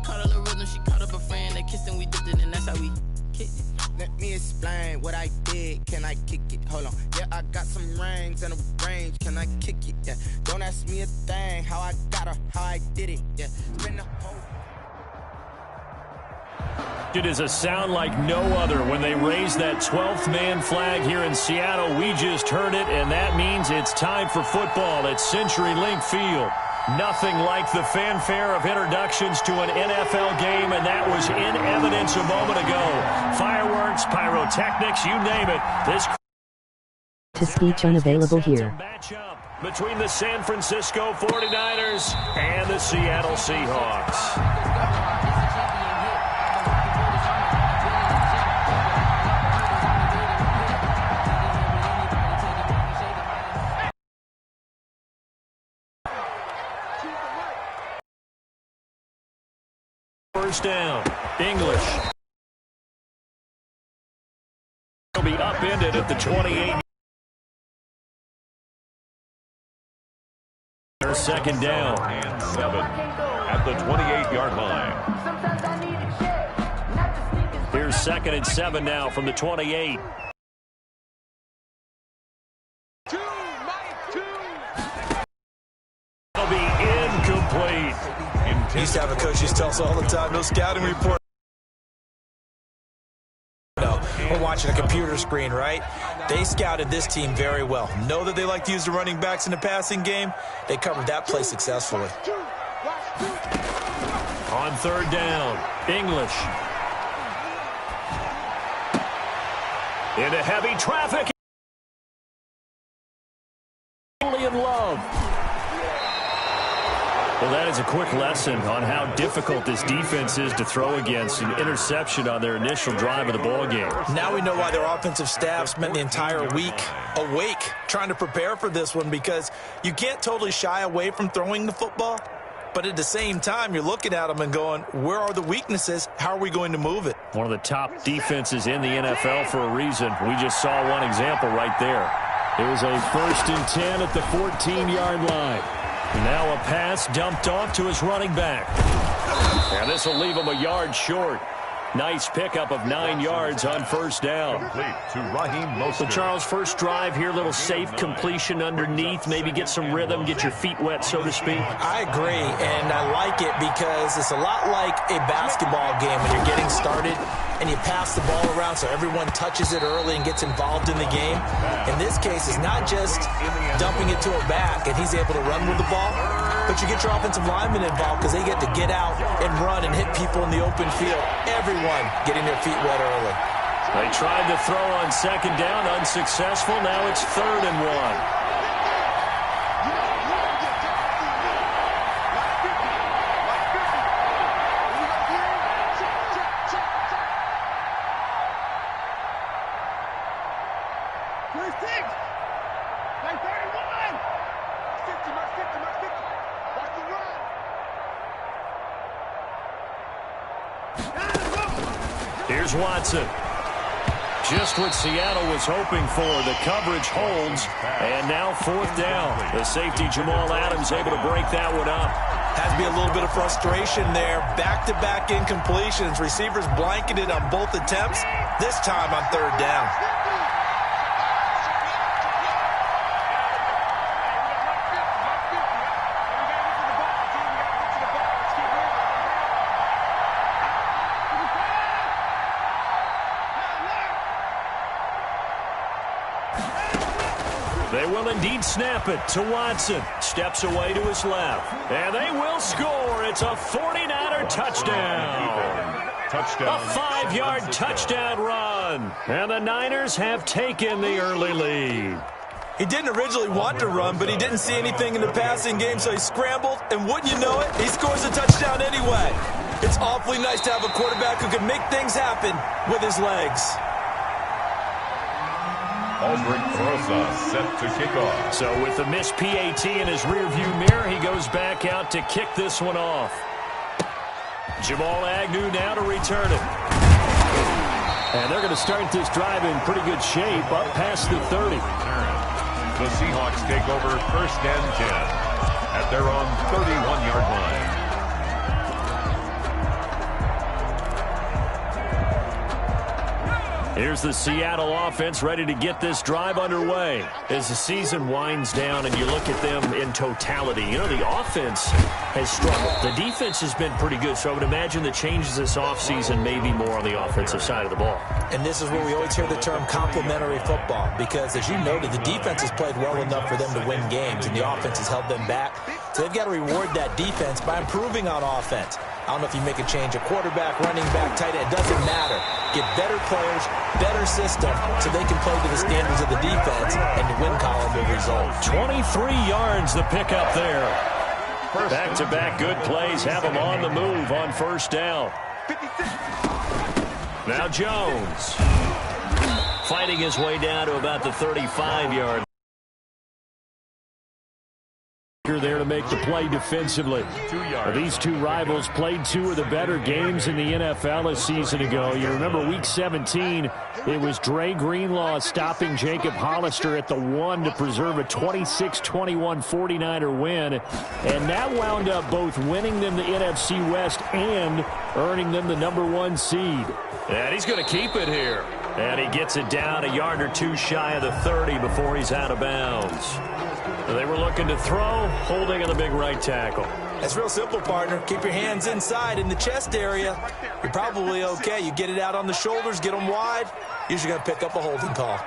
caught a little rhythm, she caught up a friend. They kissed and we dipped it, and that's how we kicked it. Let me explain what I did. Can I kick it? Hold on. Yeah, I got some rings and a range. Can I kick it? Yeah. Don't ask me a thing. How I got her, how I did it. Yeah. Spin the whole. It is a sound like no other when they raise that 12th man flag here in Seattle. We just heard it, and that means it's time for football at CenturyLink Field. Nothing like the fanfare of introductions to an NFL game, and that was in evidence a moment ago. Fireworks, pyrotechnics, you name it. This to speech unavailable here. Matchup between the San Francisco 49ers and the Seattle Seahawks. First down, English. He'll be upended at the 28. Second down. And 7 at the 28-yard line. Here's 2nd and 7 now from the 28. It'll be incomplete. We used to have a coach who used to tell us all the time, no scouting report. No, we're watching a computer screen, right? They scouted this team very well. Know that they like to use the running backs in the passing game. They covered that play successfully. On 3rd down, English. Into heavy traffic. Julian Love. Well, that is a quick lesson on how difficult this defense is to throw against. An interception on their initial drive of the ballgame. Now we know why their offensive staff spent the entire week awake trying to prepare for this one, because you can't totally shy away from throwing the football, but at the same time, you're looking at them and going, where are the weaknesses? How are we going to move it? One of the top defenses in the NFL for a reason. We just saw one example right there. Here's a 1st and 10 at the 14-yard line. Now a pass dumped off to his running back. And this will leave him a yard short. Nice pickup of 9 yards on 1st down. Complete to Raheem Mostert. So, Charles, first drive here, little safe completion underneath. Maybe get some rhythm, get your feet wet, so to speak. I agree, and I like it because it's a lot like a basketball game when you're getting started and you pass the ball around so everyone touches it early and gets involved in the game. In this case, it's not just dumping it to a back and he's able to run with the ball, but you get your offensive linemen involved because they get to get out and run and hit people in the open field. Everyone getting their feet wet early. They tried to throw on 2nd down, unsuccessful. Now it's 3rd and 1. Here's Watson. Just what Seattle was hoping for. The coverage holds. And now 4th down. The safety, Jamal Adams, able to break that one up. Has to be a little bit of frustration there. Back-to-back incompletions. Receivers blanketed on both attempts. This time on 3rd down. They will indeed snap it to Watson. Steps away to his left. And they will score. It's a 49er touchdown. Touchdown. A 5-yard touchdown run. And the Niners have taken the early lead. He didn't originally want to run, but he didn't see anything in the passing game, so he scrambled, and wouldn't you know it, he scores a touchdown anyway. It's awfully nice to have a quarterback who can make things happen with his legs. Aldrich Rosa set to kick off. So with the missed PAT in his rearview mirror, he goes back out to kick this one off. Jamal Agnew now to return it. And they're going to start this drive in pretty good shape, up past the 30. The Seahawks take over 1st and 10 at their own 31-yard line. Here's the Seattle offense ready to get this drive underway. As the season winds down and you look at them in totality, you know, the offense has struggled. The defense has been pretty good, so I would imagine the changes this offseason may be more on the offensive side of the ball. And this is where we always hear the term complementary football, because as you noted, the defense has played well enough for them to win games, and the offense has held them back. So they've got to reward that defense by improving on offense. I don't know if you make a change at quarterback, running back, tight end. It doesn't matter. Get better players, better system, so they can play to the standards of the defense, and the win column will result. 23 yards the pickup there. Back-to-back good plays have them on the move on first down. Now Jones fighting his way down to about the 35-yard. There to make the play defensively. These two rivals played two of the better games in the NFL a season ago. You remember week 17, it was Dre Greenlaw stopping Jacob Hollister at the 1 to preserve a 26-21 49er win. And that wound up both winning them the NFC West and earning them the #1 seed. And he's going to keep it here. And he gets it down a yard or two shy of the 30 before he's out of bounds. They were looking to throw, holding on the big right tackle. That's real simple, partner. Keep your hands inside in the chest area. You're probably okay. You get it out on the shoulders, get them wide. Usually going to pick up a holding call.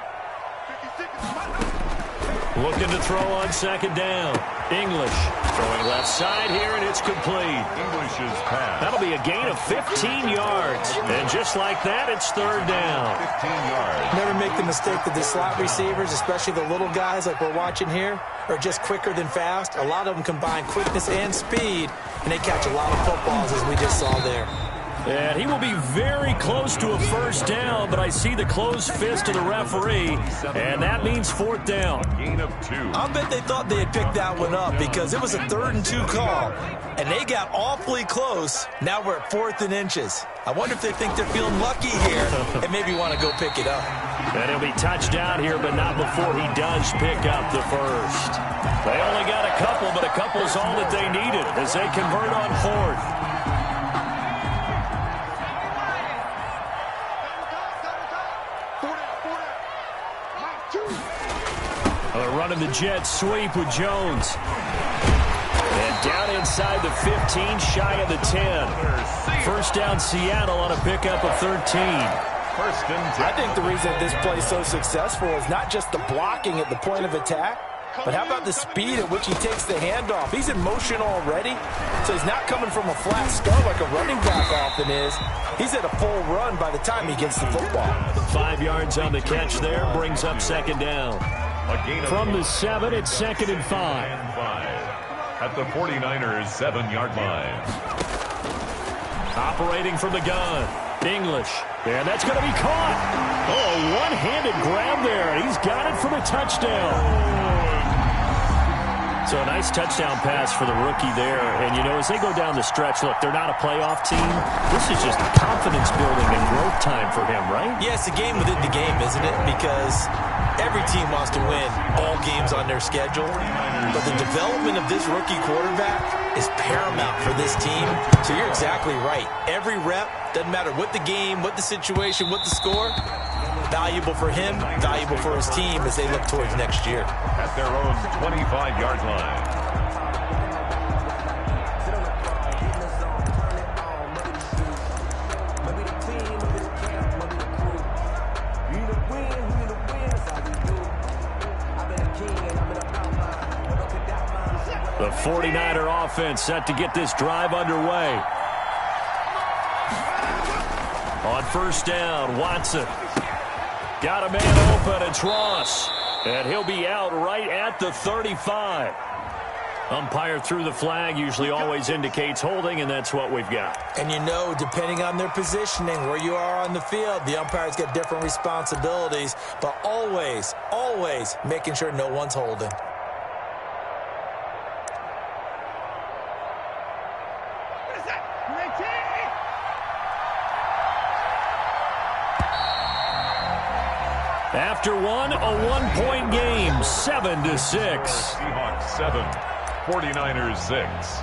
Looking to throw on second down. English throwing left side here, and it's complete. English's pass. That'll be a gain of 15 yards. And just like that, it's third down. 15 yards. Never make the mistake that the slot receivers, especially the little guys like we're watching here, are just quicker than fast. A lot of them combine quickness and speed, and they catch a lot of footballs, as we just saw there. And he will be very close to a first down, but I see the closed fist of the referee, and that means fourth down. Gain of 2. I'll bet they thought they had picked that one up because it was a 3rd and 2 call, and they got awfully close. Now we're at 4th and inches. I wonder if they think they're feeling lucky here and maybe want to go pick it up. And he'll be touchdown here, but not before he does pick up the first. They only got a couple, but a couple's all that they needed as they convert on 4th. They're running the jet sweep with Jones. And down inside the 15, shy of the 10. First down Seattle on a pickup of 13. First and 10. I think the reason this play is so successful is not just the blocking at the point of attack, but how about the speed at which he takes the handoff? He's in motion already, so he's not coming from a flat start like a running back often is. He's at a full run by the time he gets the football. 5 yards on the catch there, brings up second down. From the 7, it's 2nd and 5. At the 49ers' 7-yard line. Operating from the gun. English. And that's going to be caught. Oh, a one-handed grab there. He's got it for the touchdown. So a nice touchdown pass for the rookie there. And, you know, as they go down the stretch, look, they're not a playoff team. This is just confidence building and growth time for him, right? Yeah, it's a game within the game, isn't it? Because every team wants to win all games on their schedule. But the development of this rookie quarterback is paramount for this team. So you're exactly right. Every rep, doesn't matter what the game, what the situation, what the score, valuable for him, valuable for his team as they look towards next year. At their own 25-yard line. The 49er offense set to get this drive underway. On first down, Watson. Got a man open, it's Ross. And he'll be out right at the 35. Umpire threw the flag, usually always indicates holding, and that's what we've got. And you know, depending on their positioning, where you are on the field, the umpires get different responsibilities, but always, always making sure no one's holding. After one, a one-point game, 7-6. Seahawks 7, 49ers 6.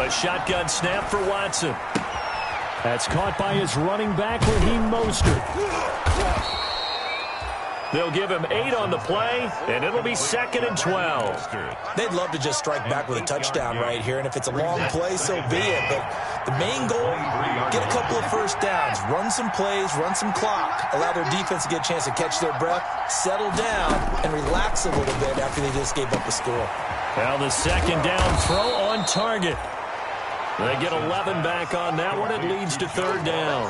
A shotgun snap for Watson. That's caught by his running back, Raheem Mostert. They'll give him 8 on the play, and it'll be 2nd and 12. They'd love to just strike back with a touchdown right here, and if it's a long play, so be it. But the main goal, get a couple of first downs, run some plays, run some clock, allow their defense to get a chance to catch their breath, settle down, and relax a little bit after they just gave up a score. Now the 2nd down throw on target. They get 11 back on that one. It leads to 3rd down.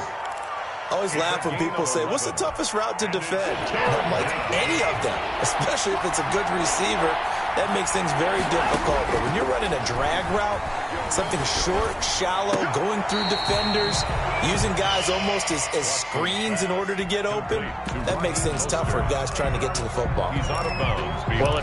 I always laugh when people say, what's the toughest route to defend? And I'm like, any of them, especially if it's a good receiver. That makes things very difficult. But when you're running a drag route, something short, shallow, going through defenders, using guys almost as screens in order to get open, that makes things tough for guys trying to get to the football. He's out of bounds. Well,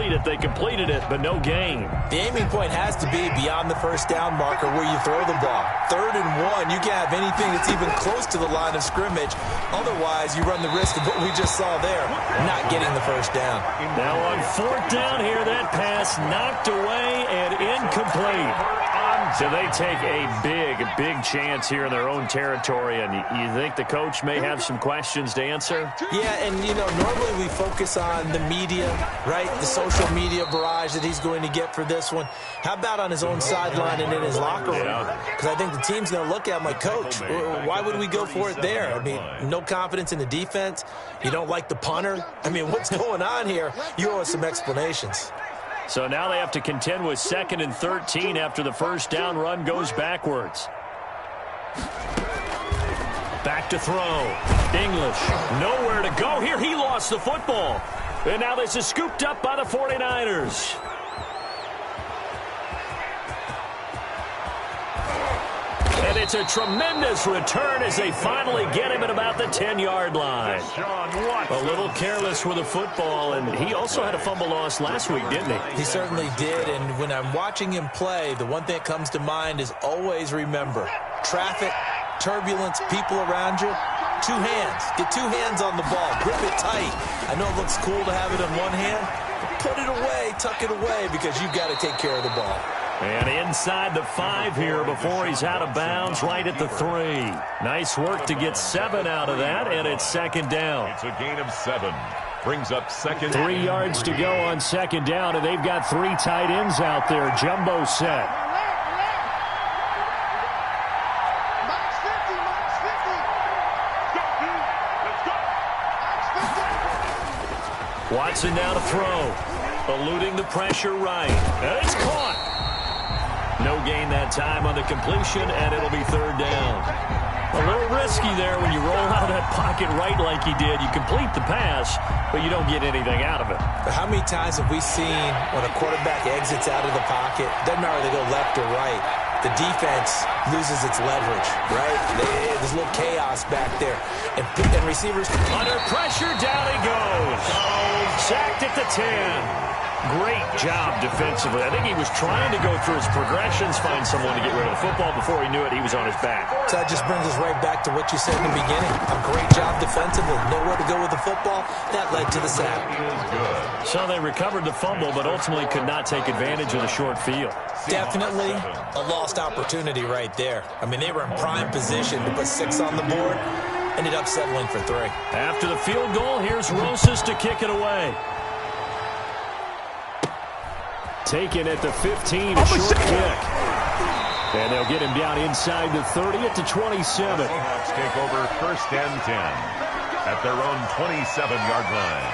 if they completed it, but no gain. The aiming point has to be beyond the first down marker where you throw the ball. 3rd and 1, you can't have anything that's even close to the line of scrimmage. Otherwise, you run the risk of what we just saw there, not getting the first down. Now on 4th down here, that pass knocked away and incomplete. So they take a big chance here in their own territory, and you think the coach may have some questions to answer? Yeah, and, normally we focus on the media, right, the social media barrage that he's going to get for this one. How about on his own sideline and in his locker room? Because I think the team's going to look at him like, Coach, why would we go for it there? I mean, no confidence in the defense. You don't like the punter. I mean, what's going on here? You owe us some explanations. So now they have to contend with 2nd and 13 after the first down run goes backwards. Back to throw. English, nowhere to go here. He lost the football. And now this is scooped up by the 49ers. And it's a tremendous return as they finally get him at about the 10-yard line. A little careless with the football, and he also had a fumble loss last week, didn't he? He certainly did, and when I'm watching him play, the one thing that comes to mind is always remember, traffic, turbulence, people around you, 2 hands. Get 2 hands on the ball. Grip it tight. I know it looks cool to have it in one hand, but put it away, tuck it away, because you've got to take care of the ball. And inside the 5 here before he's out of bounds, right at the 3. Nice work to get 7 out of that, and it's 2nd down. It's a gain of 7. Brings up 2nd. 3 yards to go on 2nd down, and they've got 3 tight ends out there. Jumbo set. Watson now to throw. Eluding the pressure right. And it's caught. No gain that time on the completion, and it'll be 3rd down. A little risky there when you roll out of that pocket right like he did. You complete the pass, but you don't get anything out of it. But how many times have we seen when a quarterback exits out of the pocket, doesn't matter whether they go left or right, the defense loses its leverage, right? There's a little chaos back there. And receivers under pressure, down he goes. Sacked at the 10. Great job defensively. I think he was trying to go through his progressions, find someone to get rid of the football. Before he knew it, he was on his back. So that just brings us right back to what you said in the beginning. A great job defensively. Nowhere to go with the football. That led to the sack. So they recovered the fumble, but ultimately could not take advantage of the short field. Definitely a lost opportunity right there. I mean, they were in prime position to put 6 on the board. Ended up settling for 3. After the field goal, here's Rosas to kick it away. Taken at the 15, a short kick. And they'll get him down inside the 30 at the 27. Seahawks take over 1st and 10 at their own 27-yard line.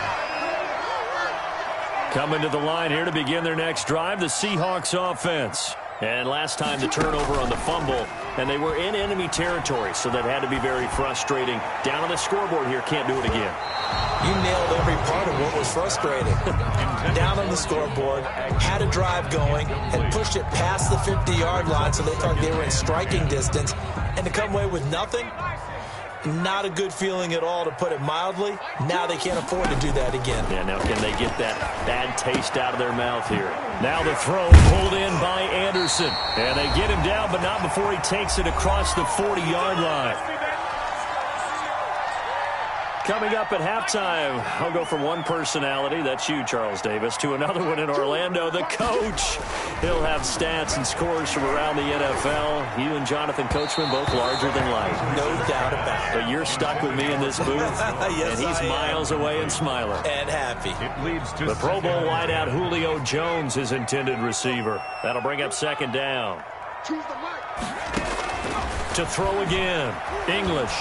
Coming to the line here to begin their next drive, the Seahawks offense. And last time the turnover on the fumble, and they were in enemy territory, so that had to be very frustrating. Down on the scoreboard here, can't do it again. You nailed every part of what was frustrating. Down on the scoreboard, had a drive going, and pushed it past the 50-yard line so they thought they were in striking distance, and to come away with nothing, not a good feeling at all, to put it mildly. Now they can't afford to do that again. Yeah, now can they get that bad taste out of their mouth here? Now the throw pulled in by Anderson, and they get him down, but not before he takes it across the 40-yard line. Coming up at halftime, I'll go from one personality, that's you, Charles Davis, to another one in Orlando, the coach. He'll have stats and scores from around the NFL. You and Jonathan Coachman, both larger than life. No doubt about it. But you're stuck with me in this booth, yes, and he's miles away and smiling. And happy. It leads to The Pro Bowl wideout Julio Jones, his intended receiver. That'll bring up second down. To throw again, English.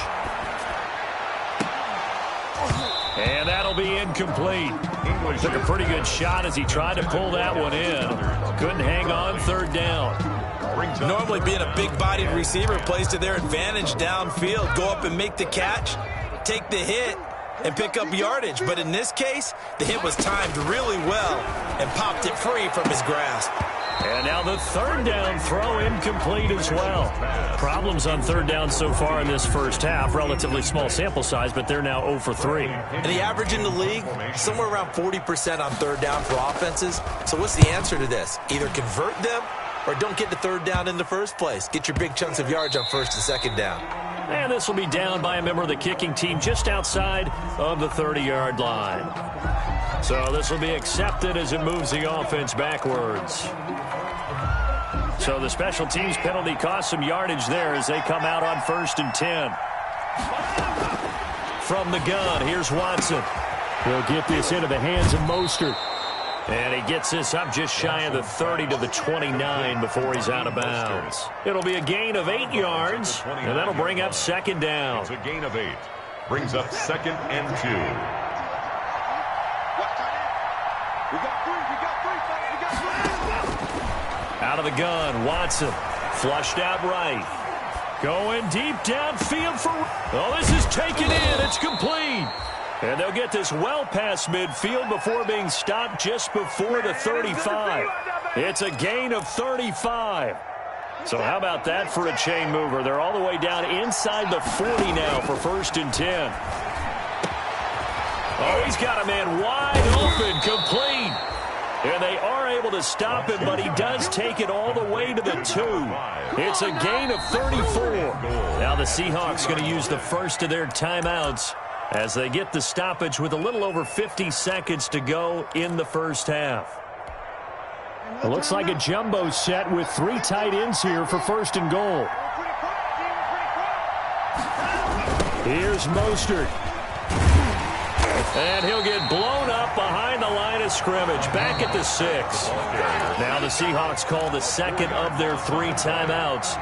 And that'll be incomplete. Took a pretty good shot as he tried to pull that one in. Couldn't hang on, third down. Normally being a big-bodied receiver plays to their advantage downfield. Go up and make the catch, take the hit, and pick up yardage. But in this case, the hit was timed really well and popped it free from his grasp. And now the third down throw incomplete as well. Problems on third down so far in this first half. Relatively small sample size, but they're now 0 for 3. And the average in the league, somewhere around 40% on third down for offenses. So what's the answer to this? Either convert them or don't get the third down in the first place. Get your big chunks of yards on first and second down. And this will be down by a member of the kicking team just outside of the 30-yard line. So this will be accepted as it moves the offense backwards. So the special teams penalty cost some yardage there as they come out on 1st and 10. From the gun, here's Watson. He'll get this into the hands of Mostert. And he gets this up just shy of the 30 to the 29 before he's out of bounds. It'll be a gain of 8 yards, and that'll bring up second down. It's a gain of 8. Brings up 2nd and 2. Out of the gun, Watson. Flushed out right. Going deep downfield for... Oh, this is taken in. It's complete. And they'll get this well past midfield before being stopped just before the 35. It's a gain of 35. So how about that for a chain mover? They're all the way down inside the 40 now for 1st and 10. Oh, he's got a man wide open, complete. And they are able to stop him, but he does take it all the way to the 2. It's a gain of 34. Now the Seahawks going to use the first of their timeouts as they get the stoppage with a little over 50 seconds to go in the first half. It looks like a jumbo set with 3 tight ends here for 1st and goal. Here's Mostert. And he'll get blown up behind the line of scrimmage, back at the 6. Now the Seahawks call the second of their 3 timeouts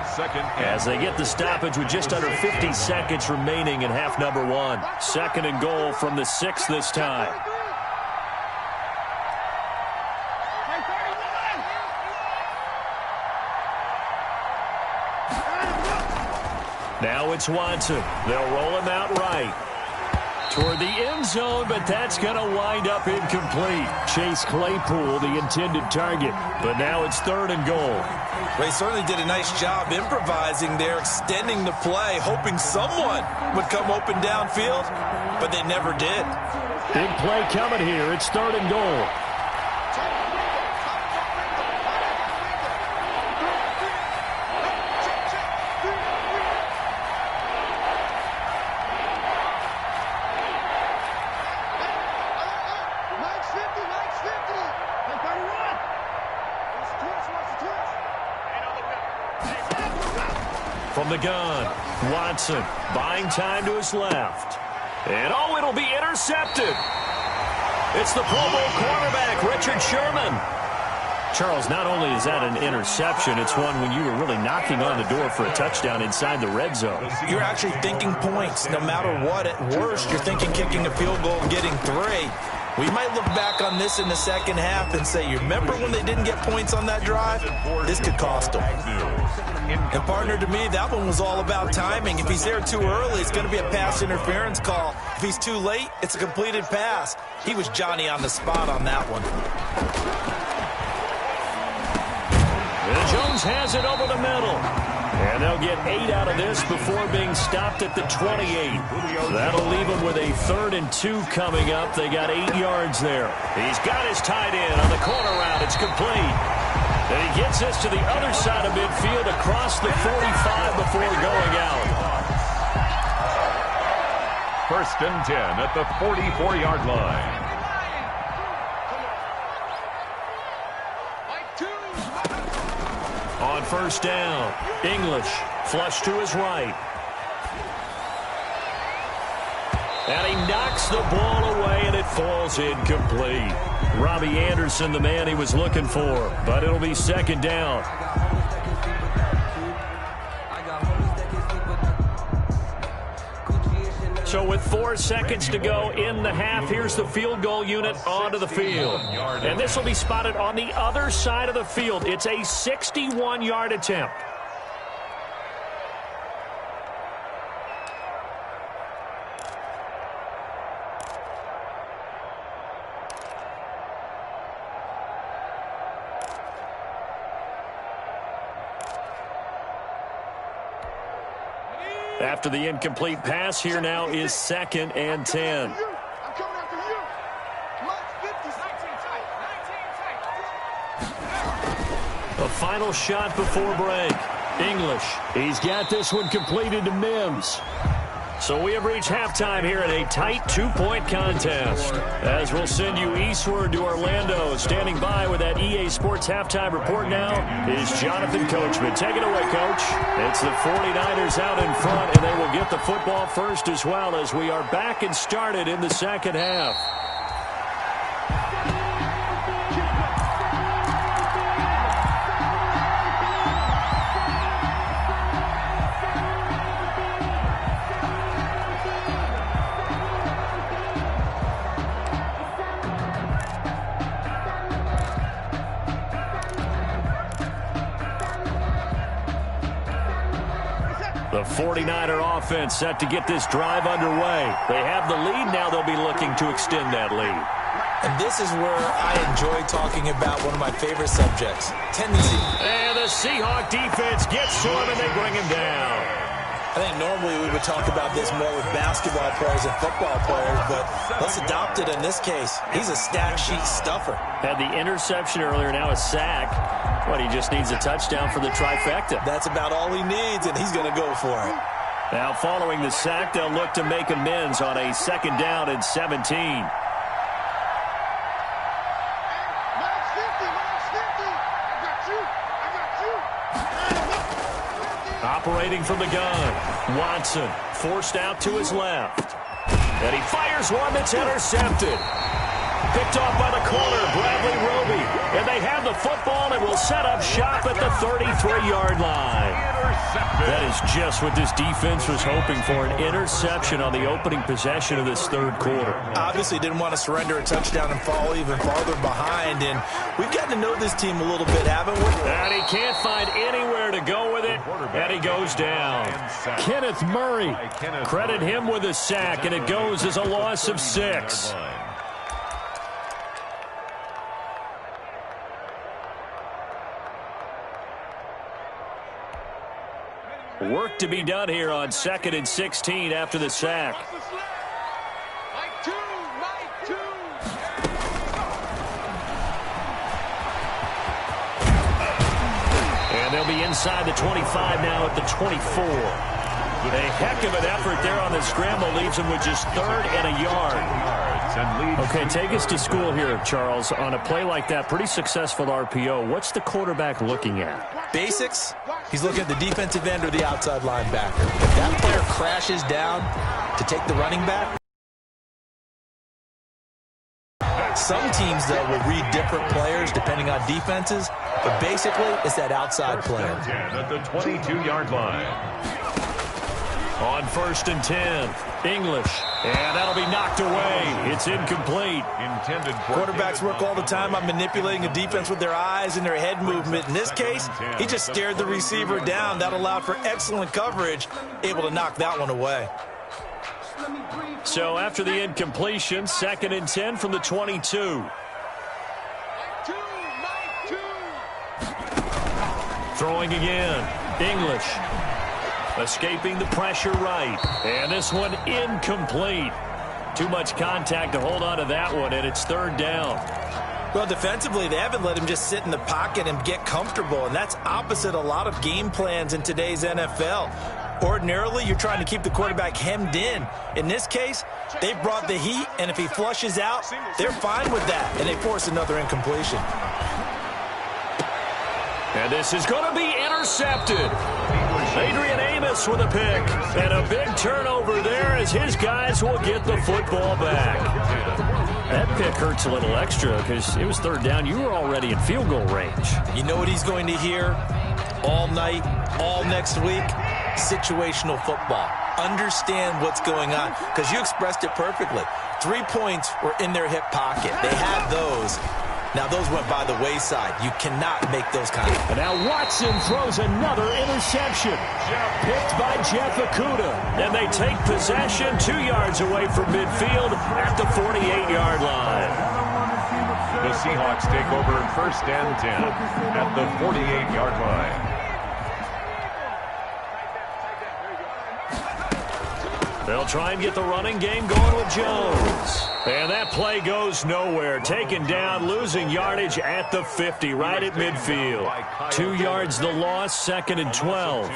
as they get the stoppage with just under 50 seconds remaining in half number 1. 2nd and goal from the 6 this time. Now it's Watson. They'll roll him out right toward the end zone, but that's going to wind up incomplete. Chase Claypool, the intended target, but now it's 3rd and goal. They certainly did a nice job improvising there, extending the play, hoping someone would come open downfield, but they never did. Big play coming here. It's 3rd and goal. From the gun, Watson buying time to his left. And oh, it'll be intercepted. It's the Pro Bowl cornerback, Richard Sherman. Charles, not only is that an interception, it's one when you were really knocking on the door for a touchdown inside the red zone. You're actually thinking points. No matter what, at worst, you're thinking kicking a field goal and getting 3. We might look back on this in the second half and say, you remember when they didn't get points on that drive? This could cost them. And partner, to me, that one was all about timing. If he's there too early, it's going to be a pass interference call. If he's too late, it's a completed pass. He was Johnny on the spot on that one. And Jones has it over the middle. And they'll get 8 out of this before being stopped at the 28. That'll leave them with a 3rd and 2 coming up. They got 8 yards there. He's got his tight end on the corner route. It's complete. And he gets this to the other side of midfield across the 45 before going out. first and 10 at the 44-yard line. On first down, English flush to his right. And he knocks the ball away, and it falls incomplete. Robbie Anderson, the man he was looking for, but it'll be second down. So with 4 seconds to go in the half, here's the field goal unit onto the field. And this will be spotted on the other side of the field. It's a 61-yard attempt. After the incomplete pass, here now is second and 10. The final shot before break. English. He's got this one completed to Mims. So we have reached halftime here in a tight 2-point contest. As we'll send you eastward to Orlando. Standing by with that EA Sports halftime report now is Jonathan Coachman. Take it away, Coach. It's the 49ers out in front, and they will get the football first as well as we are back and started in the second half. The 49er offense set to get this drive underway. They have the lead. Now they'll be looking to extend that lead. And this is where I enjoy talking about one of my favorite subjects, tendency. And the Seahawk defense gets to him, and they bring him down. I think normally we would talk about this more with basketball players and football players, but let's adopt it in this case. He's a stat sheet stuffer. Had the interception earlier, now a sack. But he just needs a touchdown for the trifecta. That's about all he needs, and he's going to go for it. Now, following the sack, they'll look to make amends on a second down and 17. Operating from the gun, Watson forced out to his left. And he fires one that's intercepted. Picked off by the corner, Bradley Roby. And they have the football and will set up shop at the 33-yard line. That is just what this defense was hoping for, an interception on the opening possession of this third quarter. Obviously didn't want to surrender a touchdown and fall even farther behind. And we've gotten to know this team a little bit, haven't we? And he can't find anywhere to go with it. And he goes down. Kenneth Murray. Credit him with a sack, and it goes as a loss of 6. Work to be done here on 2nd and 16 after the sack. And they'll be inside the 25 now at the 24. A heck of an effort there on the scramble leaves him with just 3rd and a yard. Okay, take us to school here, Charles. On a play like that, pretty successful RPO. What's the quarterback looking at? Basics. He's looking at the defensive end or the outside linebacker. If that player crashes down to take the running back, some teams, though, will read different players depending on defenses, but basically it's that outside player. At the 22-yard line. On 1st and 10, English, and that'll be knocked away. It's incomplete. Quarterbacks work all the time on manipulating a defense with their eyes and their head movement. In this case, he just stared the receiver down. That allowed for excellent coverage, able to knock that one away. So after the incompletion, 2nd and 10 from the 22. Throwing again, English. Escaping the pressure right. And this one incomplete. Too much contact to hold on to that one, and it's 3rd down. Well, defensively, they haven't let him just sit in the pocket and get comfortable, and that's opposite a lot of game plans in today's NFL. Ordinarily, you're trying to keep the quarterback hemmed in. In this case, they brought the heat, and if he flushes out, they're fine with that, and they force another incompletion. And this is going to be intercepted. Adrian Amos with a pick. And a big turnover there as his guys will get the football back. That pick hurts a little extra because it was third down. You were already in field goal range. You know what he's going to hear all night, all next week? Situational football. Understand what's going on because you expressed it perfectly. 3 points were in their hip pocket. They had those. Now, those went by the wayside. You cannot make those kind of... And now Watson throws another interception. Picked by Jeff Okudah. And they take possession 2 yards away from midfield at the 48-yard line. The Seahawks take over first and 10 at the 48-yard line. They'll try and get the running game going with Jones. And that play goes nowhere. Taken down, losing yardage at the 50, right at midfield. 2 yards the loss, 2nd and 12.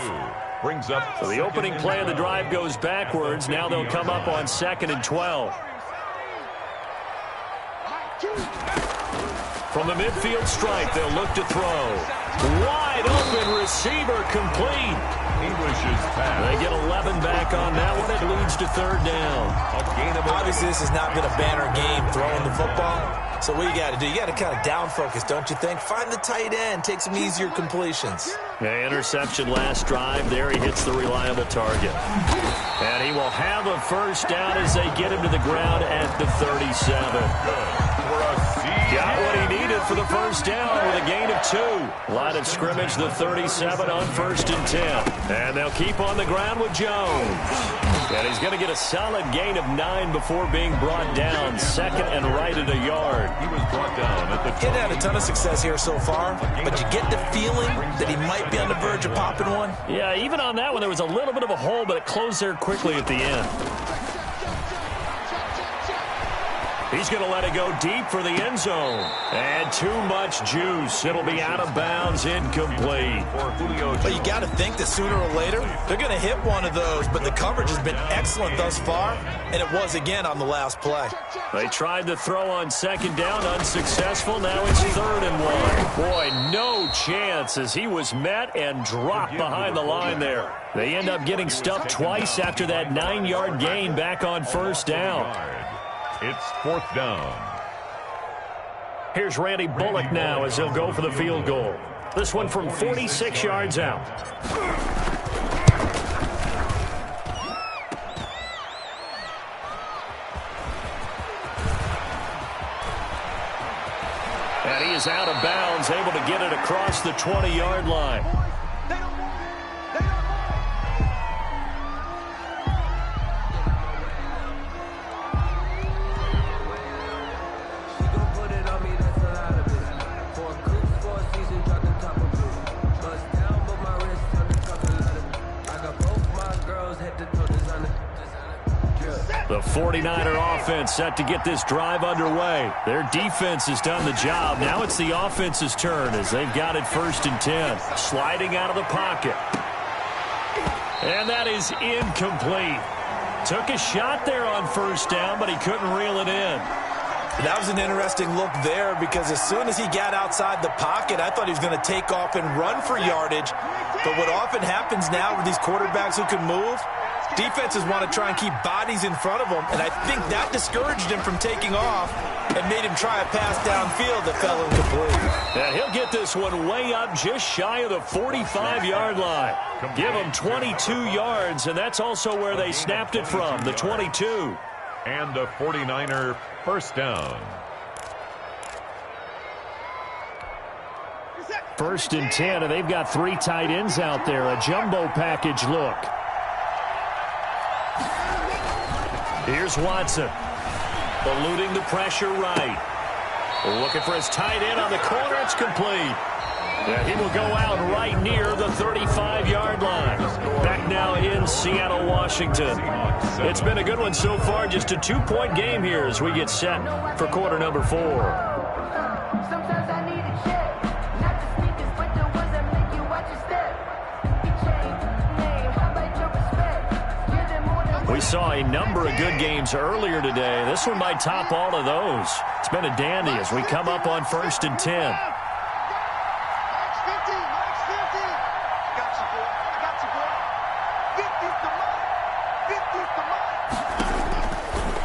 Brings up So the opening play of the drive goes backwards. Now they'll come up on 2nd and 12. From the midfield stripe, they'll look to throw. Wide open receiver complete. English's pass. They get 11 back on that one. It leads to third down. Obviously, this has not been a banner game throwing the football. So what you got to do, you got to kind of down focus, don't you think? Find the tight end, take some easier completions. Yeah, interception last drive. There he hits the reliable target. And he will have a first down as they get him to the ground at the 37. Got what he needed for the first down with a gain of 2. Line of scrimmage, the 37 on 1st and 10. And they'll keep on the ground with Jones. And he's going to get a solid gain of 9 before being brought down. 2nd and right at a yard. He was brought down at the... He's had a ton of success here so far, but you get the feeling that he might be on the verge of popping one. Yeah, even on that one, there was a little bit of a hole, but it closed there quickly at the end. He's going to let it go deep for the end zone. And too much juice. It'll be out of bounds, incomplete. But you got to think that sooner or later, they're going to hit one of those. But the coverage has been excellent thus far, and it was again on the last play. They tried to throw on 2nd down, unsuccessful. Now it's 3rd and 1. Boy, no chance as he was met and dropped behind the line there. They end up getting stuffed twice after that 9-yard gain back on 1st down. It's 4th down. Here's Randy Bullock now as he'll go for the field goal. This one from 46 yards out. And he is out of bounds, able to get it across the 20-yard line. The 49er offense set to get this drive underway. Their defense has done the job. Now it's the offense's turn as they've got it 1st and 10. Sliding out of the pocket. And that is incomplete. Took a shot there on 1st down, but he couldn't reel it in. That was an interesting look there because as soon as he got outside the pocket, I thought he was going to take off and run for yardage. But what often happens now with these quarterbacks who can move, defenses want to try and keep bodies in front of them, and I think that discouraged him from taking off and made him try a pass downfield that fell incomplete. And he'll get this one way up just shy of the 45-yard line. Give him 22 yards, and that's also where they snapped it from, the 22. And a 49er first down. 1st and 10, and they've got 3 tight ends out there. A jumbo package look. Here's Watson. Eluding the pressure right. Looking for his tight end on the corner. It's complete. And he will go out right near the 35-yard line. Back now in Seattle, Washington. It's been a good one so far. Just a 2-point game here as we get set for quarter number 4. We saw a number of good games earlier today. This one might top all of those. It's been a dandy as we come up on 1st and 10.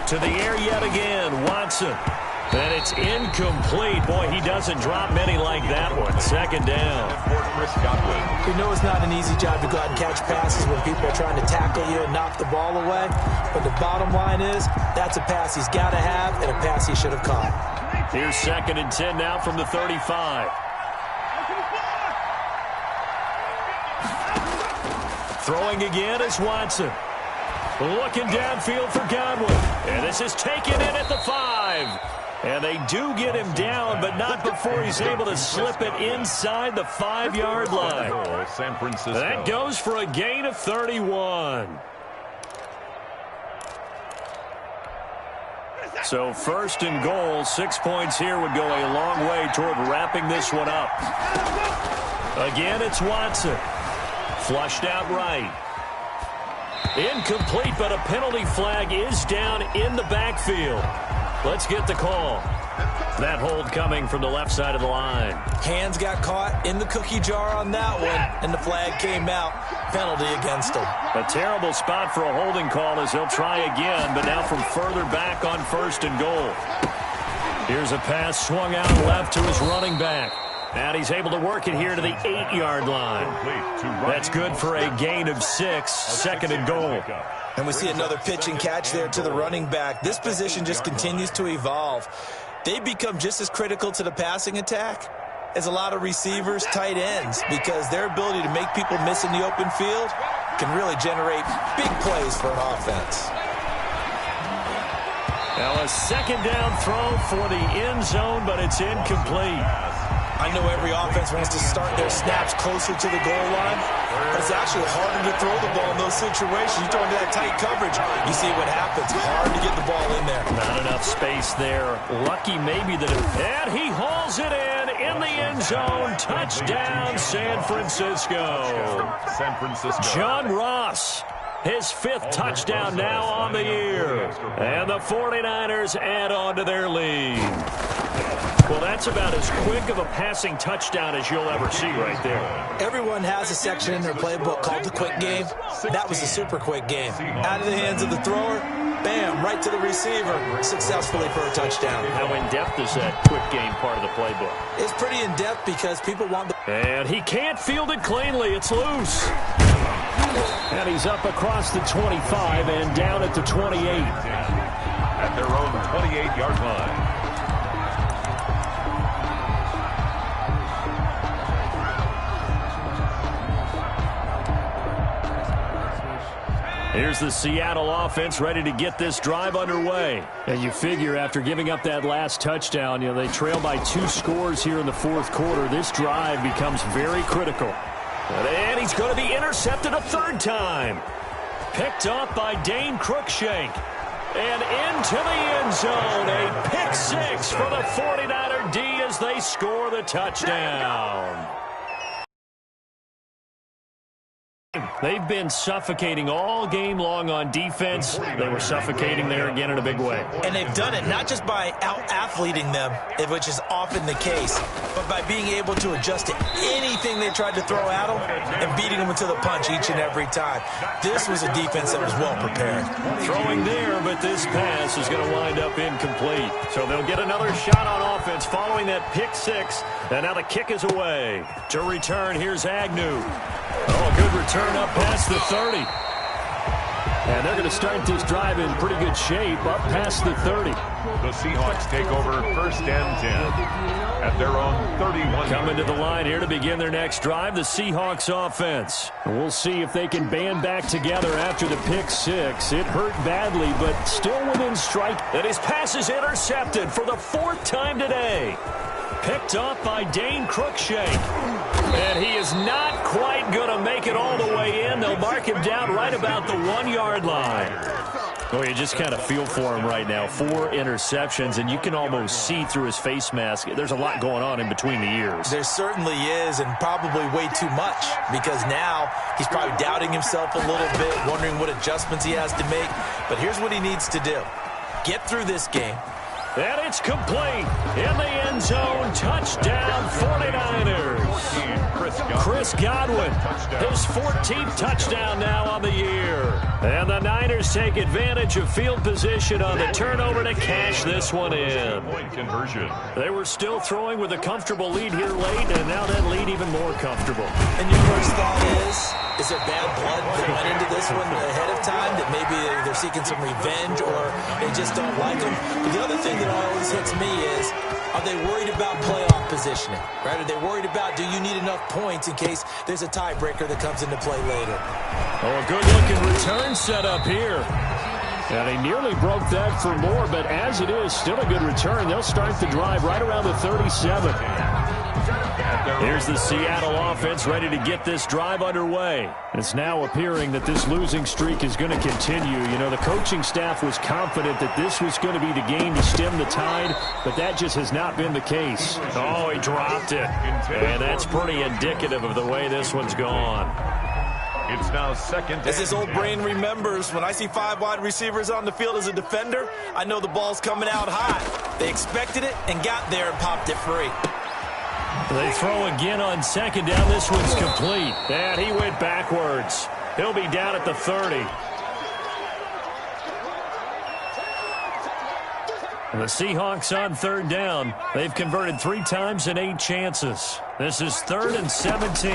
To the air yet again, Watson. And it's incomplete. Boy, he doesn't drop many like that one. 2nd down. We know it's not an easy job to go out and catch passes when people are trying to tackle you and knock the ball away. But the bottom line is, that's a pass he's got to have and a pass he should have caught. Here's 2nd and 10 now from the 35. Throwing again is Watson. Looking downfield for Godwin. And this is taken in at the 5. And they do get him down, but not before he's able to slip it inside the 5-yard line. San Francisco. That goes for a gain of 31. So 1st and goal, 6 points here would go a long way toward wrapping this one up. Again, it's Watson. Flushed out right. Incomplete, but a penalty flag is down in the backfield. Let's get the call. That hold coming from the left side of the line. Hands got caught in the cookie jar on that one, and the flag came out. Penalty against him. A terrible spot for a holding call as he'll try again, but now from further back on 1st and goal. Here's a pass swung out left to his running back. And he's able to work it here to the 8-yard line. That's good for a gain of 6, 2nd and goal. And we see another pitch and catch there to the running back. This position just continues to evolve. They become just as critical to the passing attack as a lot of receivers, tight ends, because their ability to make people miss in the open field can really generate big plays for an offense. Now a 2nd down throw for the end zone, but it's incomplete. I know every offense wants to start their snaps closer to the goal line, but it's actually harder to throw the ball in those situations. You throw into that tight coverage, you see what happens. Hard to get the ball in there. Not enough space there. Lucky maybe that and he hauls it in the end zone. Touchdown, San Francisco. San Francisco. John Ross. His 5th touchdown now on the year. And the 49ers add on to their lead. Well, that's about as quick of a passing touchdown as you'll ever see right there. Everyone has a section in their playbook called the quick game. That was a super quick game. Out of the hands of the thrower, bam, right to the receiver, successfully for a touchdown. How in-depth is that quick game part of the playbook? It's pretty in-depth because people want the... And he can't field it cleanly. It's loose. And he's up across the 25 and down at the 28. At their own 28-yard line. Here's the Seattle offense ready to get this drive underway. And you figure after giving up that last touchdown, they trail by 2 scores here in the 4th quarter. This drive becomes very critical. And he's going to be intercepted a 3rd time. Picked up by Dane Cruikshank. And into the end zone. A pick 6 for the 49er D as they score the touchdown. They've been suffocating all game long on defense. They were suffocating there again in a big way. And they've done it not just by out-athleting them, which is often the case, but by being able to adjust to anything they tried to throw at them and beating them into the punch each and every time. This was a defense that was well prepared. Throwing there, but this pass is going to wind up incomplete. So they'll get another shot on offense following that pick 6. And now the kick is away. To return, here's Agnew. Oh, good return up past the 30. And they're going to start this drive in pretty good shape up past the 30. The Seahawks take over 1st and 10 at their own 31. Coming to the line here to begin their next drive, the Seahawks offense. And we'll see if they can band back together after the pick 6. It hurt badly, but still within strike. And his pass is intercepted for the 4th time today. Picked off by Dane Cruikshank. And he is not quite going to make it all the way in. They'll mark him down right about the 1-yard line. Oh, you just kind of feel for him right now. 4 interceptions, and you can almost see through his face mask. There's a lot going on in between the ears. There certainly is, and probably way too much, because now he's probably doubting himself a little bit, wondering what adjustments he has to make. But here's what he needs to do. Get through this game. And it's complete. In the end zone, touchdown 49ers. Chris Godwin, his 14th touchdown now on the year. And the Niners take advantage of field position on the turnover to cash this one in. Point conversion. They were still throwing with a comfortable lead here late, and now that lead even more comfortable. And your first thought is there bad blood that went into this one ahead of time, that maybe they're seeking some revenge or they just don't like them? But the other thing that always hits me is, are they worried about playoff positioning? Right? Are they worried about, do you need enough points in case there's a tiebreaker that comes into play later? Oh, a good-looking return set up here. And he nearly broke that for more, but as it is, still a good return. They'll start the drive right around the 37. Here's the Seattle offense ready to get this drive underway. It's now appearing that this losing streak is going to continue. You know, the coaching staff was confident that this was going to be the game to stem the tide, but that just has not been the case. Oh, he dropped it. And that's pretty indicative of the way this one's gone. It's now second. As his old brain remembers, when I see 5 wide receivers on the field as a defender, I know the ball's coming out high. They expected it and got there and popped it free. They throw again on second down. This one's complete. And he went backwards. He'll be down at the 30. The Seahawks on third down. They've converted 3 times in 8 chances. This is 3rd and 17.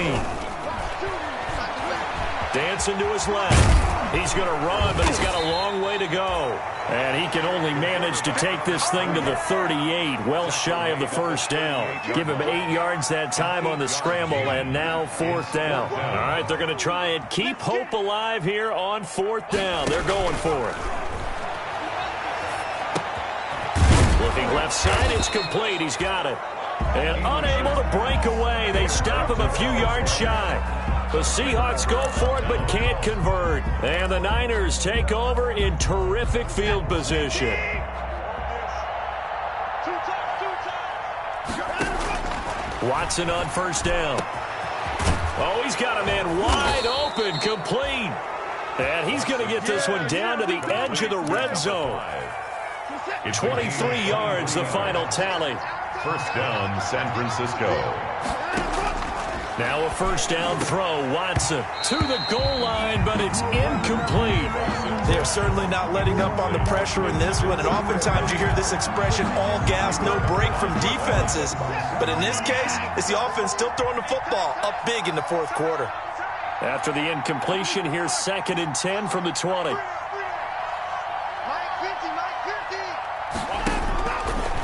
Dancing to his left. He's going to run, but he's got a long way to go. And he can only manage to take this thing to the 38, well shy of the first down. Give him 8 yards that time on the scramble, and now 4th down. All right, they're going to try and keep hope alive here on 4th down. They're going for it. Looking left side, it's complete. He's got it. And unable to break away. They stop him a few yards shy. The Seahawks go for it but can't convert. And the Niners take over in terrific field position. Watson on first down. Oh, he's got a man wide open, complete. And he's going to get this one down to the edge of the red zone. 23 yards, the final tally. First down, San Francisco. Now a first down throw. Watson to the goal line, but it's incomplete. They're certainly not letting up on the pressure in this one, and oftentimes you hear this expression, all gas, no break from defenses. But in this case, it's the offense still throwing the football up big in the 4th quarter. After the incompletion, here's 2nd and 10 from the 20.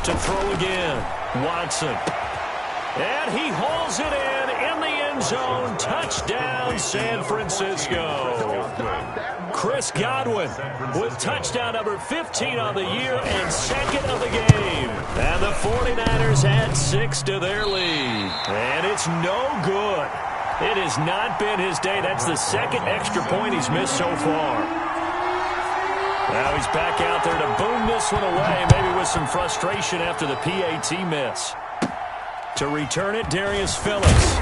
To throw again, Watson. And he hauls it in the end zone. Touchdown, San Francisco. Chris Godwin with touchdown number 15 on the year and 2nd of the game. And the 49ers add 6 to their lead. And it's no good. It has not been his day. That's the 2nd extra point he's missed so far. Now he's back out there to boom this one away, maybe with some frustration after the PAT miss. To return it, Darius Phillips.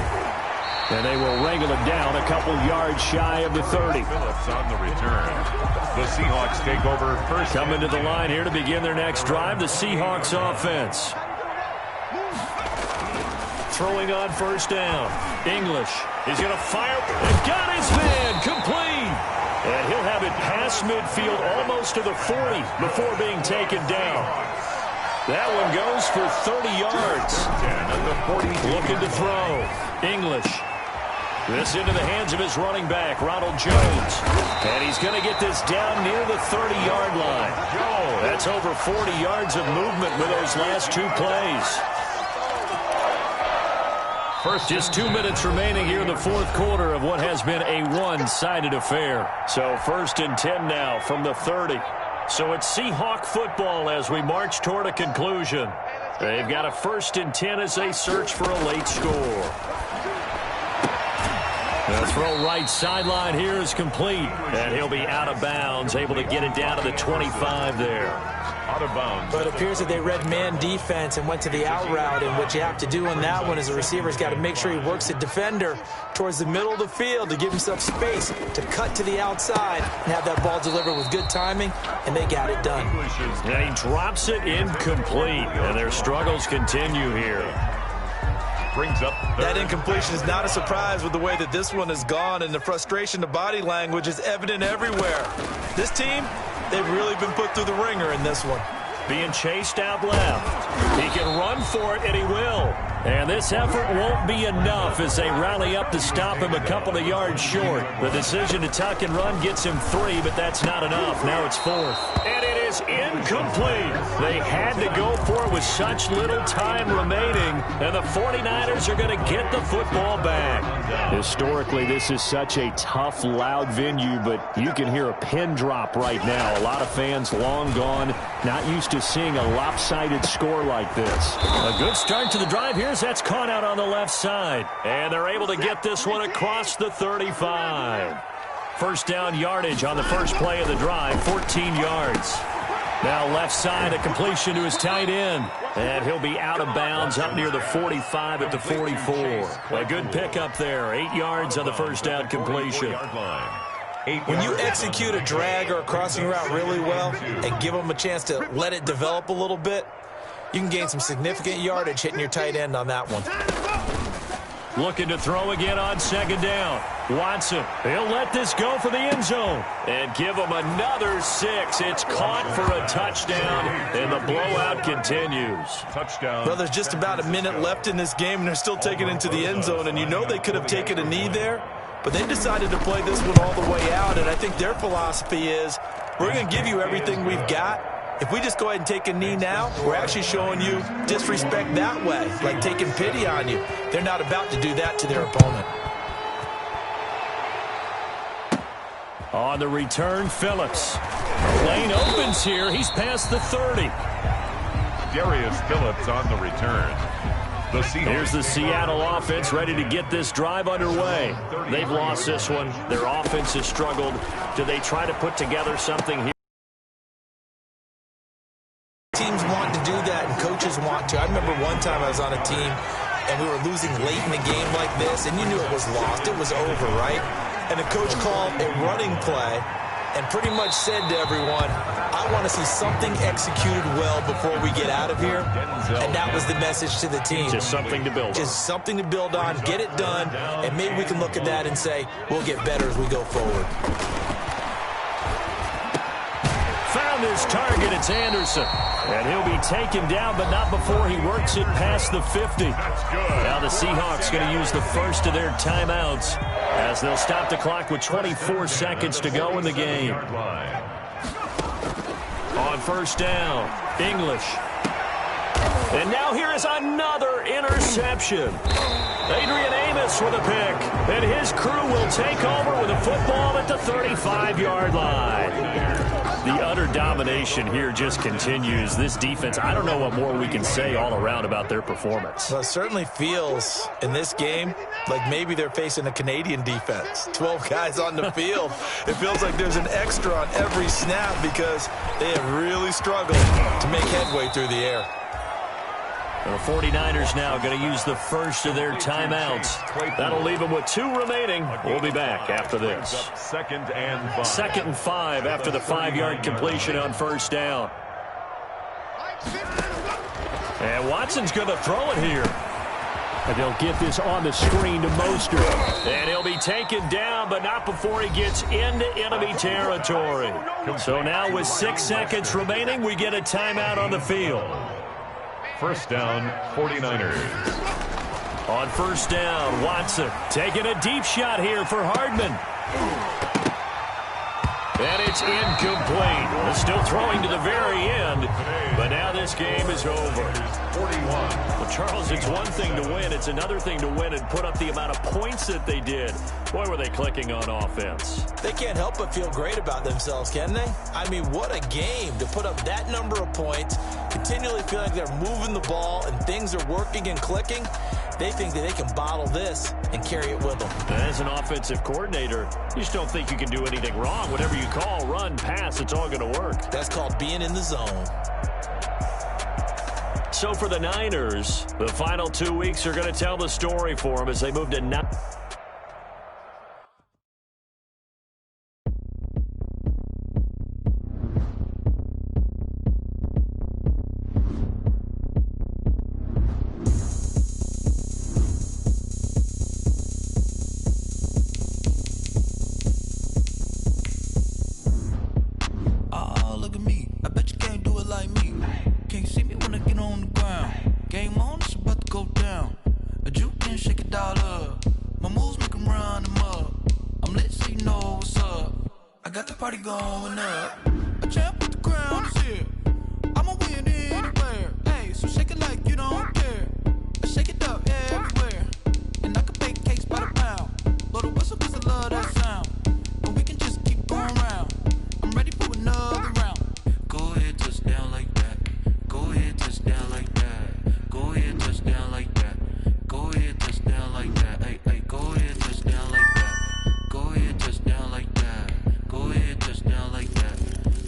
And they will wrangle it down a couple yards shy of the 30. Phillips on the return. The Seahawks take over first. Coming to the line here to begin their next drive, the Seahawks offense. Throwing on first down. English is going to fire. And got his man complete. And he'll have it past midfield almost to the 40 before being taken down. That one goes for 30 yards. Looking to throw. English. This into the hands of his running back, Ronald Jones. And he's going to get this down near the 30-yard line. That's over 40 yards of movement with those last 2 plays. Just 2 minutes remaining here in the 4th quarter of what has been a one-sided affair. So 1st and 10 now from the 30. So it's Seahawk football as we march toward a conclusion. They've got a 1st and 10 as they search for a late score. The throw right sideline here is complete, and he'll be out of bounds, able to get it down to the 25 there. Out of bounds. But it appears that they read man defense and went to the out route, and what you have to do on that one is the receiver's got to make sure he works the defender towards the middle of the field to give himself space to cut to the outside and have that ball delivered with good timing, and they got it done. And he drops it incomplete, and their struggles continue here. Brings up that incompletion is not a surprise with the way that this one has gone, and the frustration, the body language is evident everywhere. This team, they've really been put through the ringer in this one. Being chased out left. He can run for it, and he will. And this effort won't be enough as they rally up to stop him a couple of yards short. The decision to tuck and run gets him 3, but that's not enough. Now it's 4th. And it is incomplete. They had to go for it with such little time remaining, and the 49ers are going to get the football back. Historically, this is such a tough, loud venue, but you can hear a pin drop right now. A lot of fans long gone, not used to seeing a lopsided score like this. A good start to the drive here. That's caught out on the left side. And they're able to get this one across the 35. 1st down yardage on the first play of the drive, 14 yards. Now left side, a completion to his tight end. And he'll be out of bounds up near the 45 at the 44. A good pickup there, 8 yards on the 1st down completion. When you execute a drag or a crossing route really well and give them a chance to let it develop a little bit, you can gain some significant yardage hitting your tight end on that one. Looking to throw again on 2nd down. Watson, he'll let this go for the end zone and give him another 6. It's caught for a touchdown, and the blowout continues. Touchdown. Well, there's just about a minute left in this game, and they're still taking it into the end zone, and you know they could have taken a knee there, but they decided to play this one all the way out, and I think their philosophy is, we're going to give you everything we've got. If we just go ahead and take a knee now, we're actually showing you disrespect that way, like taking pity on you. They're not about to do that to their opponent. On the return, Phillips. Lane opens here. He's past the 30. Darius Phillips on the return. Here's the Seattle offense ready to get this drive underway. They've lost this one. Their offense has struggled. Do they try to put together something here? Teams want to do that, and coaches want to. I remember one time I was on a team, and we were losing late in the game like this, and you knew it was lost. It was over, right? And the coach called a running play and pretty much said to everyone, I want to see something executed well before we get out of here. And that was the message to the team. Just something to build on. Just something to build on, get it done, and maybe we can look at that and say, we'll get better as we go forward. Found his target. It's Anderson. And he'll be taken down, but not before he works it past the 50. Now the Seahawks going to use the first of their timeouts as they'll stop the clock with 24 seconds to go in the game. On 1st down, English. And now here is another interception. Adrian Amos with a pick. And his crew will take over with a football at the 35-yard line. The utter domination here just continues. This defense, I don't know what more we can say all around about their performance. Well, it certainly feels in this game like maybe they're facing a Canadian defense. 12 guys on the field. It feels like there's an extra on every snap because they have really struggled to make headway through the air. The 49ers now going to use the first of their timeouts. That'll leave them with 2 remaining. We'll be back after this. 2nd and 5. 2nd and 5 after the 5-yard completion on 1st down. And Watson's going to throw it here. And they'll get this on the screen to Mostert. And he'll be taken down, but not before he gets into enemy territory. So now with 6 seconds remaining, we get a timeout on the field. 1st down, 49ers. On 1st down, Watson taking a deep shot here for Hardman. And it's incomplete. Still throwing to the very end. But now this game is over. 41. Well, Charles, it's one thing to win. It's another thing to win and put up the amount of points that they did. Boy, were they clicking on offense. They can't help but feel great about themselves, can they? I mean, what a game to put up that number of points, continually feel like they're moving the ball and things are working and clicking. They think that they can bottle this and carry it with them. As an offensive coordinator, you just don't think you can do anything wrong. Whatever you call, run, pass, it's all going to work. That's called being in the zone. So for the Niners, the final 2 weeks are going to tell the story for them as they move to 9. Going up, a champ with the crown is here. I'ma win anywhere. Hey, so shake it like you don't care. Shake it up everywhere. And I can bake cakes by the pound. Blow the whistle 'cause I love that sound. And we can just keep going round. I'm ready for another round. Go ahead, touch down like that. Go ahead, touch down like that. Go ahead, touch down like that. Go ahead, touch down like that. Hey, hey, go ahead, touch down like that. Go ahead, touch down like that. Go ahead, touch down like that.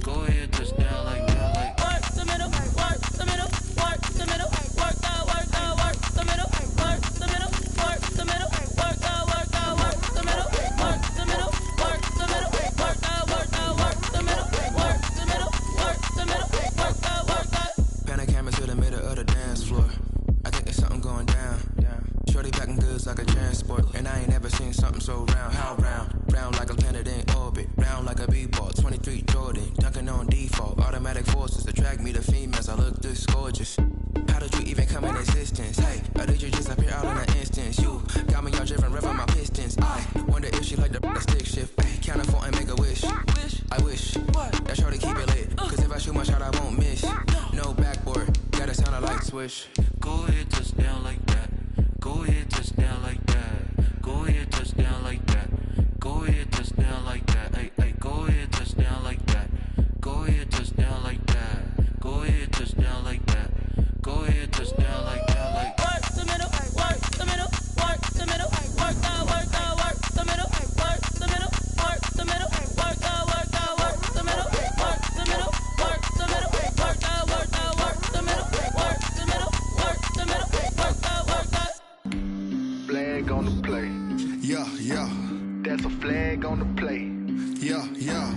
Go ahead, touch down like that. Like work the middle, work the middle, work the middle, work the middle, work the middle, work the middle, work the middle, work the middle, work the middle, work the middle, work the middle, work the middle, work the. Pan a camera to the middle of the dance floor. I think there's something going down. Shorty packing goods like a transport, and I ain't never seen something so round. How round? Round like a planet in orbit, round like a b-ball. 23 Jordan, dunking on default. Automatic forces attract me to females. I look this gorgeous. How did you even come in existence? Hey, or did you just appear out in an instance? You got me all driven, revving my pistons. I wonder if she like the stick shift. Hey, count it 4 and make a wish. I wish that shorty keep it lit, 'cause if I shoot my shot, I won't miss. No backboard, gotta sound a light switch. Go ahead, touch down like that. Go ahead, touch down like that. Go ahead, touch down like that. Go ahead, touch down like that. Hey, hey, go ahead, touch down like that. Go ahead, touch down like that. Go ahead, touch down like that. Go ahead, touch down like that. Like Work the middle, work the middle, work the middle, work the middle, work the middle, work the middle, work the middle, work the middle, work the middle, work the middle, work the middle, work the middle, work the middle, work the middle, work the. Flag on the play. Yeah, yeah. That's a flag on the play. Yeah, yeah.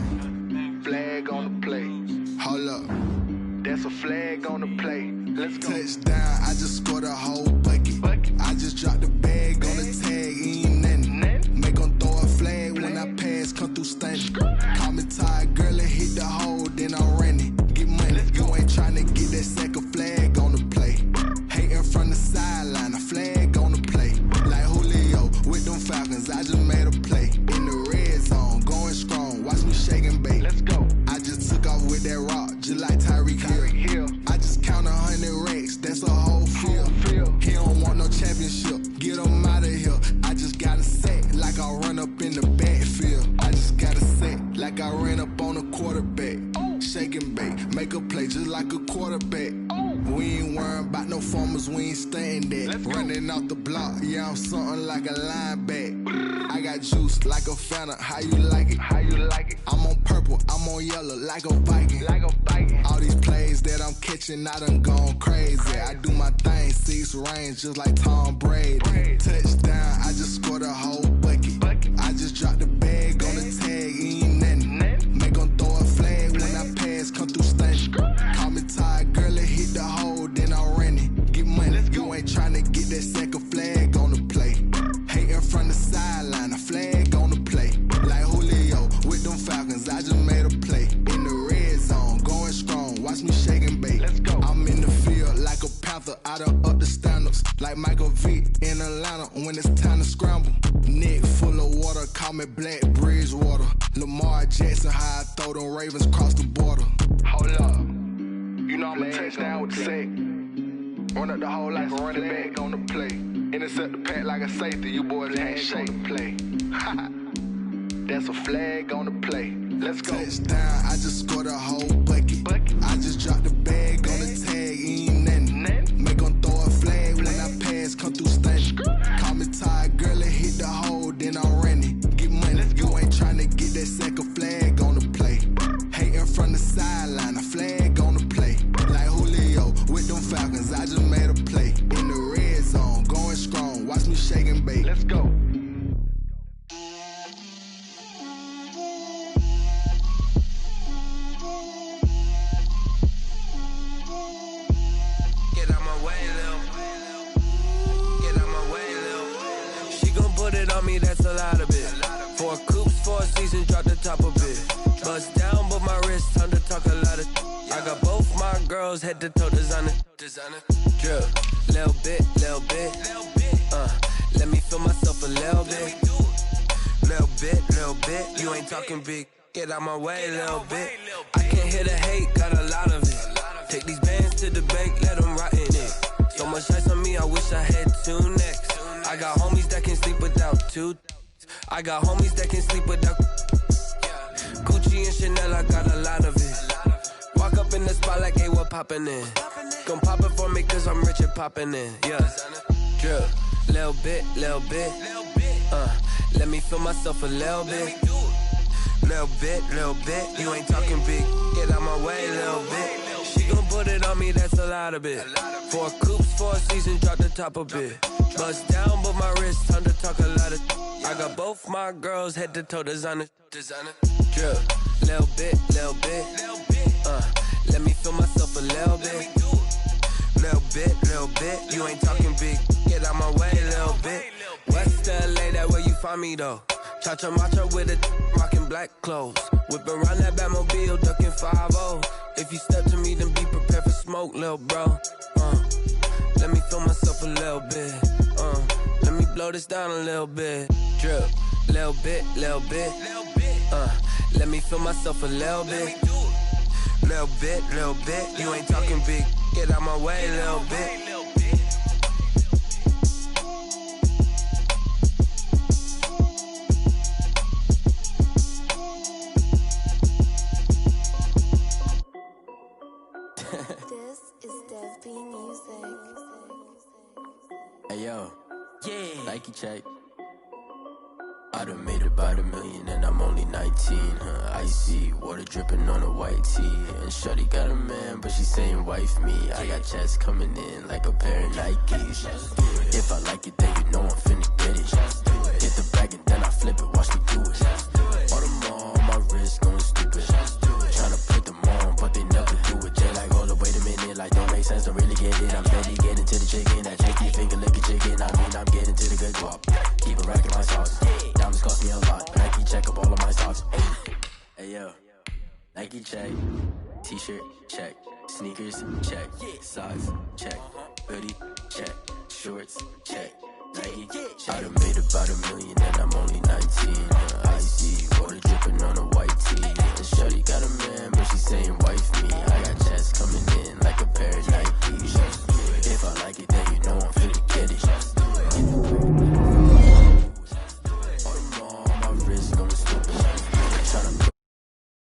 Flag on the play. Hold up. That's a flag on the play. Let's go. Touchdown, I just scored a whole bucket. I just dropped the bag on the tag, ain't nothing. Make 'em throw a flag when I pass, come through stunning. Call me tired, girl, and hit the hole, then I'm running. Get money, you ain't tryna get that second flag on the play. Hating from the sideline, a flag on the play. Like Julio with them Falcons, I just made a play. In the red zone, going strong, watch me shake and bake. Let's go. I just took off with that rock, just like Tyreek Hill. I just count 100 racks, that's a whole field. He don't want no championship, get him out of here. I just gotta set like I run up in the backfield. I just gotta set like I ran up on a quarterback. Shake and bake, make a play just like a quarterback. We ain't worrying about no formers, we ain't staying there. Running off the block, yeah, I'm something like a linebacker. I got juice like a Fanta, how you like it? How you like it? I'm on purple, I'm on yellow, like a Viking. Like a Viking. All these plays that I'm catching, I done gone crazy. I do my thing, 6 range, just like Tom Brady. Touchdown, I just scored a whole bucket. I just dropped the bag on the tag, ain't nothing. Make 'em throw a flag when I pass, come through stunning. Call me tired, girl, and hit the hole, then I'm running. Get money, you ain't tryna get that second flag on the play. Hating from the sideline, a flag on the play. Like Julio with them Falcons, I just made a play. In the red zone, going strong, watch me shake and bake. Let's go. I'm in the field like a panther, I done up the standards. Like Michael Vick in Atlanta when it's time to scramble. Neck full of water, call me Black Bridgewater. Lamar Jackson, how I throw them Ravens across the border. Hold up. You know I'ma touchdown with the sack. Run up the whole life, running back on the play. Intercept the pack like a safety, you boys ain't shake the play. That's a flag on the play. Let's go. Touchdown, I just scored a whole bucket. I just dropped the bag on the tag, ain't nothing. Make 'em throw a flag when I pass, come through stunning. Call me tired, girl, and hit the hole, then I'm running. Get money, you ain't tryna get that second flag on the play. Hating from the sideline, a flag on the play. Like Julio with them Falcons, I just made a play. In the red zone, going strong, watch me shake and bake. Let's go. That's a lot of it. 4 coops, 4 seasons, drop the top of it. Bust down, but my wrist, time to talk a lot of. I got both my girls head to toe designer. Drip, little bit. Let me feel myself a little bit. Little bit. You ain't talking big. Get out my way, little bit. I can't hear the hate, got a lot of it. Take these bands to the bank, let them rot in it. So much ice on me, I wish I had 2 necks. I got homies that can sleep without 2. I got homies that can sleep without Gucci and Chanel, I got a lot of it. Walk up in the spot like, hey, what poppin' in? Gon' pop it for me cause I'm rich and poppin' in, yeah. Drip, little bit. Let me feel myself a little bit. Little bit. You ain't talking big, get out my way, little bit. She gon' put it on me, that's a lot of it. 4 coops, 4 seasons, drop the top of it. Bust down, but my wrist, time to talk a lot of. I got both my girls head to toe designer. Drip, little bit. Let me feel myself a little bit. Little bit. You ain't talking big, get out my way, little bit. West LA, that where you find me though. Cha-cha matcha with a rockin' black clothes. Whip around that Batmobile, ducking 5-0. If you step to me, then be prepared for smoke, little bro. Let me feel myself a little bit. Let me blow this down a little bit. Drip, little bit. Let me feel myself a little bit. Little bit. You ain't talking big. Get out my way, little bit. This is Dev B Music. Hey yo, Nike check. I done made about $1 million and I'm only 19, Icy, water dripping on a white tee. And shorty got a man, but she saying wife me. I got checks coming in like a pair of Nikes. If I like it, then you know I'm finna get it. Get the bag and then I flip it, watch me do it. All them on my wrist going stupid. Tryna put them on, but they never do it. They like, hold up, wait a minute, like don't make sense, don't really get it. I'm steady getting to the chicken, that tricky finger licking chicken. I mean, I'm getting to the good guap. Keep a rack in my sauce. Diamonds cost me a lot. Nike check up all of my stocks. Hey yo, Nike check. T-shirt check. Sneakers check. Socks check. Hoodie check. Shorts check. Nike I done made